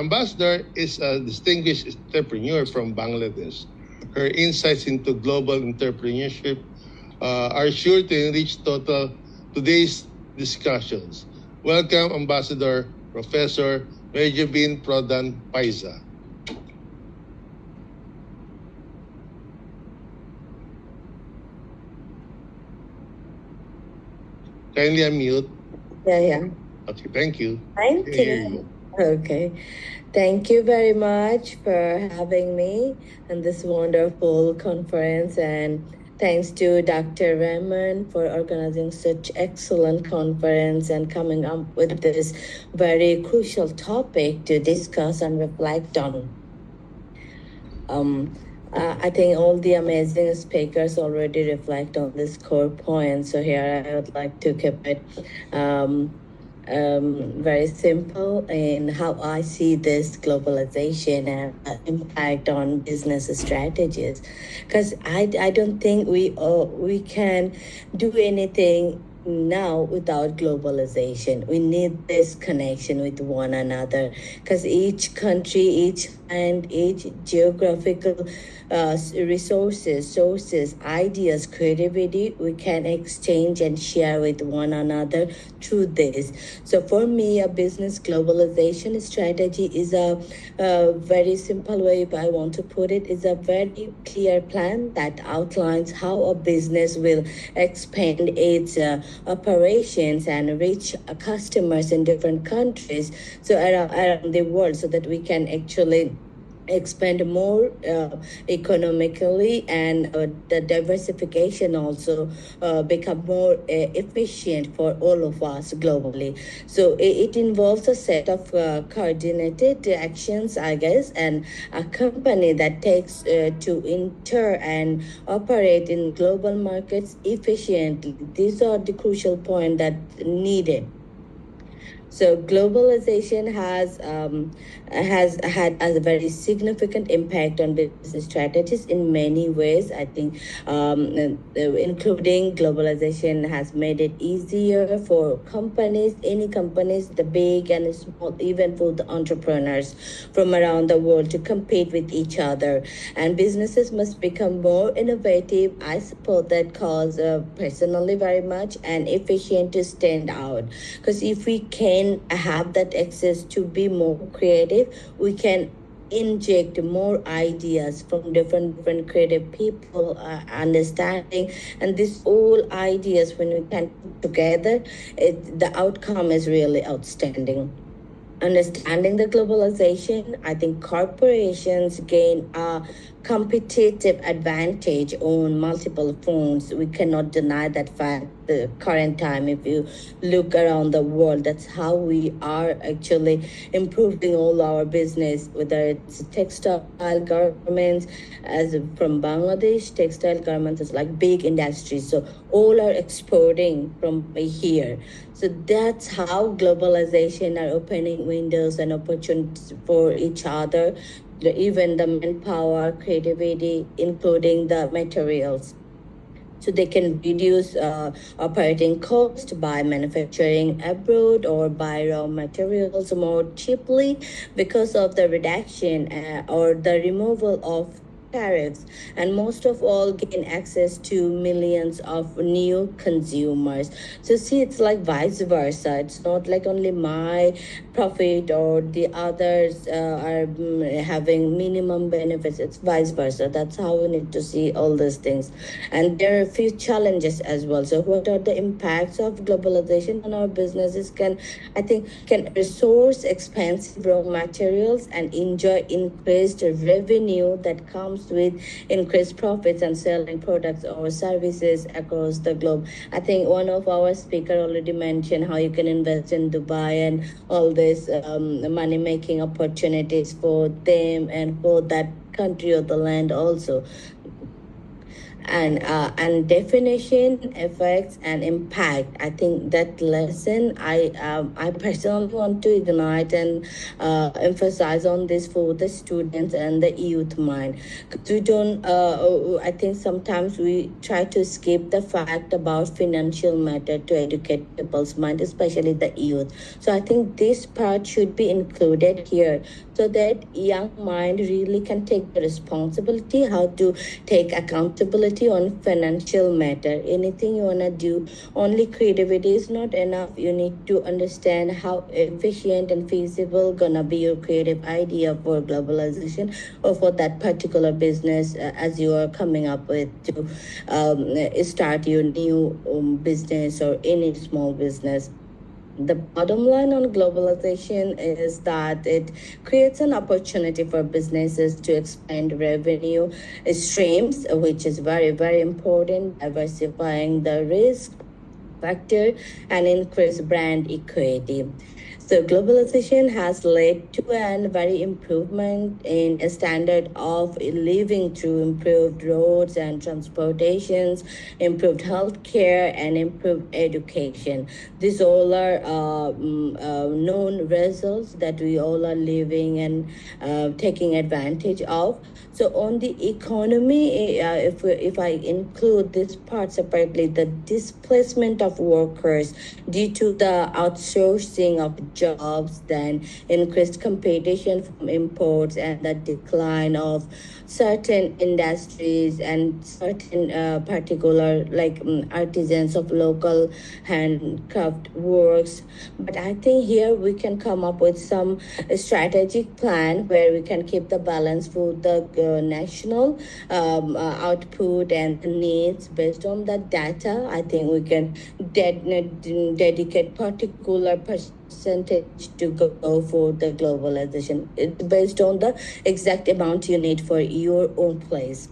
Ambassador is a distinguished entrepreneur from Bangladesh. Her insights into global entrepreneurship are sure to enrich today's discussions. Welcome, Ambassador Professor FaizaProdhanTaj. Kindly unmute. Yeah. Okay, thank you. Thank you. Okay. Thank you very much for having me in this wonderful conference, and thanks to Dr. Raymond for organizing such excellent conference and coming up with this very crucial topic to discuss and reflect on. I think all the amazing speakers already reflect on this core point. So here I would like to keep it very simple in how I see this globalization and impact on business strategies. Because I don't think we can do anything now without globalization. We need this connection with one another, because each country, each land, each geographical resources, sources, ideas, creativity, we can exchange and share with one another through this. So for me, a business globalization strategy is a very simple way, if I want to put it, is a very clear plan that outlines how a business will expand its operations and reach customers in different countries, so around the world, so that we can actually expand more economically, and the diversification also become more efficient for all of us globally. So it involves a set of coordinated actions, I guess, and a company that takes to enter and operate in global markets efficiently. These are the crucial points that needed. So globalization has had a very significant impact on business strategies in many ways. I think, including globalization has made it easier for companies, any companies, the big and small, even for the entrepreneurs from around the world, to compete with each other. And businesses must become more innovative. I support that cause personally very much, and efficient to stand out. Because if we can have that access to be more creative, we can inject more ideas from different creative people, understanding, and these all ideas, when we can put together, the outcome is really outstanding. Understanding the globalization, I think corporations gain a competitive advantage on multiple fronts. We cannot deny that fact. The current time, if you look around the world, that's how we are actually improving all our business, whether it's textile garments, as from Bangladesh, textile garments is like big industries. So all are exporting from here. So that's how globalization are opening windows and opportunities for each other, even the manpower, creativity, including the materials. So they can reduce operating cost by manufacturing abroad or buy raw materials more cheaply because of the reduction or the removal of tariffs, and most of all gain access to millions of new consumers. So see, it's like vice versa. It's not like only my profit or the others are having minimum benefits. It's vice versa. That's how we need to see all these things. And there are a few challenges as well. So what are the impacts of globalization on our businesses? Can resource expensive raw materials and enjoy increased revenue that comes with increased profits and selling products or services across the globe. I think one of our speaker already mentioned how you can invest in Dubai and all this money making opportunities for them and for that country or the land also. And definition, effects, and impact. I think that lesson I personally want to ignite and emphasize on this for the students and the youth mind. We don't. I think sometimes we try to skip the fact about financial matter to educate people's mind, especially the youth. So I think this part should be included here. So so that young mind really can take the responsibility, how to take accountability on financial matter. Anything you want to do, only creativity is not enough. You need to understand how efficient and feasible gonna be your creative idea for globalization or for that particular business as you are coming up with to start your new business or any small business. The bottom line on globalization is that it creates an opportunity for businesses to expand revenue streams, which is very, very important, diversifying the risk factor and increase brand equity. So globalization has led to a very improvement in a standard of living through improved roads and transportations, improved healthcare, and improved education. These all are known results that we all are living and taking advantage of. So on the economy, if I include this part separately, the displacement of workers due to the outsourcing of jobs, then increased competition from imports, and the decline of certain industries and certain particular like artisans of local handcraft works. But I think here we can come up with some strategic plan where we can keep the balance for the national output and needs based on the data. I think we can dedicate particular percentage to go for the globalization. It's based on the exact amount you need for your own place.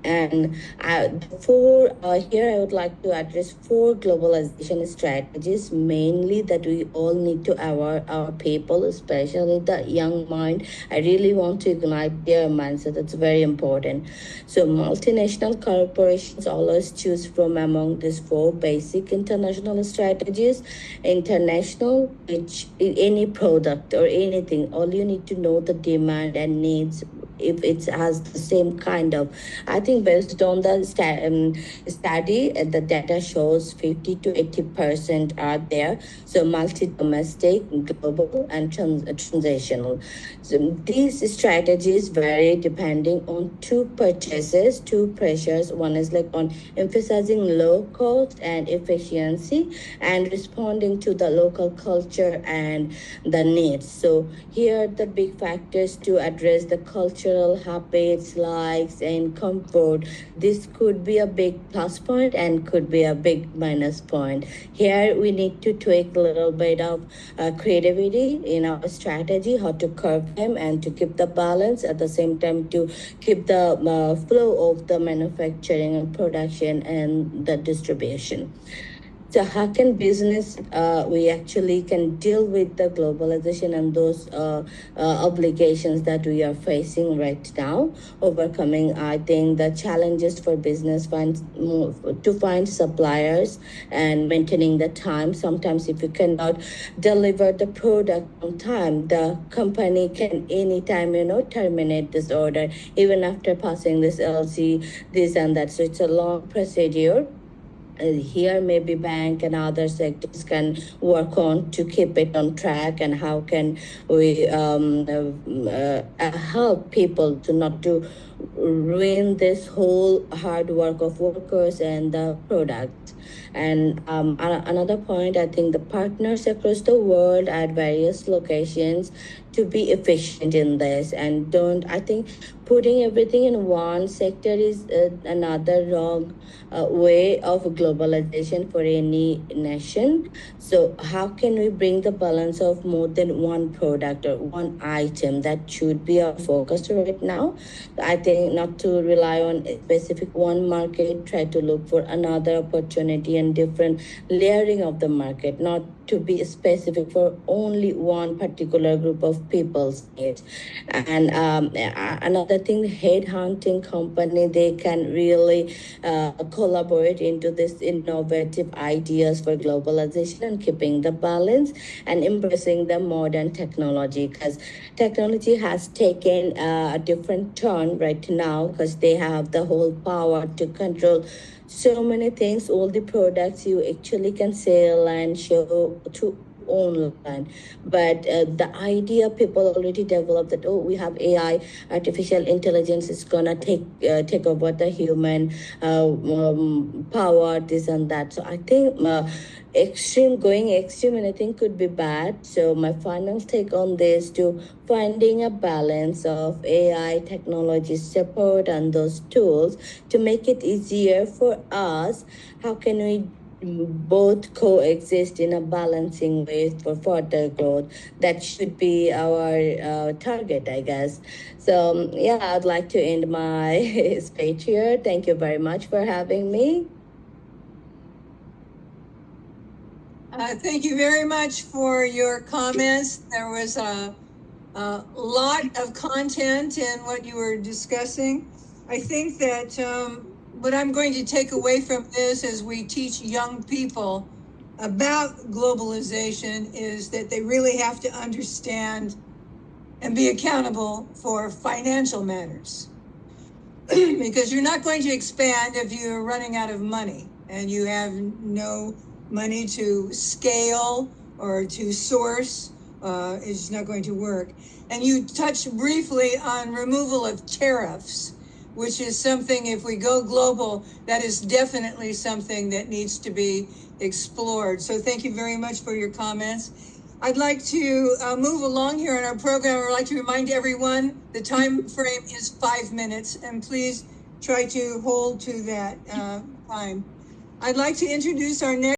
And here I would like to address four globalization strategies, mainly that we all need to our people, especially the young mind. I really want to ignite their mindset. That's very important. So multinational corporations always choose from among these four basic international strategies. International, which any product or anything, all you need to know the demand and needs if it has the same kind of. I think based on the study, the data shows 50 to 80% are there. So multi-domestic, global, and transitional. So these strategies vary depending on two purchases, two pressures. One is like on emphasizing low cost and efficiency and responding to the local culture and the needs. So here are the big factors to address the cultural habits, likes, and comfort. This could be a big plus point and could be a big minus point. Here we need to tweak a little bit of creativity in our strategy, how to curve them and to keep the balance at the same time to keep the flow of the manufacturing and production and the distribution. So how can business, we actually can deal with the globalization and those obligations that we are facing right now, overcoming, I think, the challenges for business to find suppliers and maintaining the time. Sometimes if you cannot deliver the product on time, the company can anytime, terminate this order, even after passing this LC, this and that. So it's a long procedure. Here maybe bank and other sectors can work on to keep it on track, and how can we help people to not to ruin this whole hard work of workers and the product. And another point, I think the partners across the world at various locations to be efficient in this, and don't, I think putting everything in one sector is another wrong way of globalization for any nation. So how can we bring the balance of more than one product or one item? That should be our focus right now. I think not to rely on a specific one market, try to look for another opportunity and different layering of the market, not to be specific for only one particular group of people's needs. And another thing, headhunting company, they can really collaborate into this innovative ideas for globalization and keeping the balance and embracing the modern technology, because technology has taken a different turn right now, because they have the whole power to control so many things, all the products you actually can sell and show to online. But the idea people already developed that, oh, we have AI, artificial intelligence is gonna take over the human power, this and that. So I think going extreme, and I think could be bad. So my final take on this to finding a balance of AI technology support and those tools to make it easier for us. How can we both coexist in a balancing way for further growth? That should be our target, I guess. So yeah, I'd like to end my speech here. Thank you very much for having me. Thank you very much for your comments. There was a lot of content in what you were discussing. I think that what I'm going to take away from this as we teach young people about globalization is that they really have to understand and be accountable for financial matters. Because you're not going to expand if you're running out of money and you have no money to scale or to source. It's not going to work. And you touched briefly on removal of tariffs, which is something, if we go global, that is definitely something that needs to be explored. So thank you very much for your comments. I'd like to move along here in our program. I'd like to remind everyone the time frame is 5 minutes, and please try to hold to that time. I'd like to introduce our next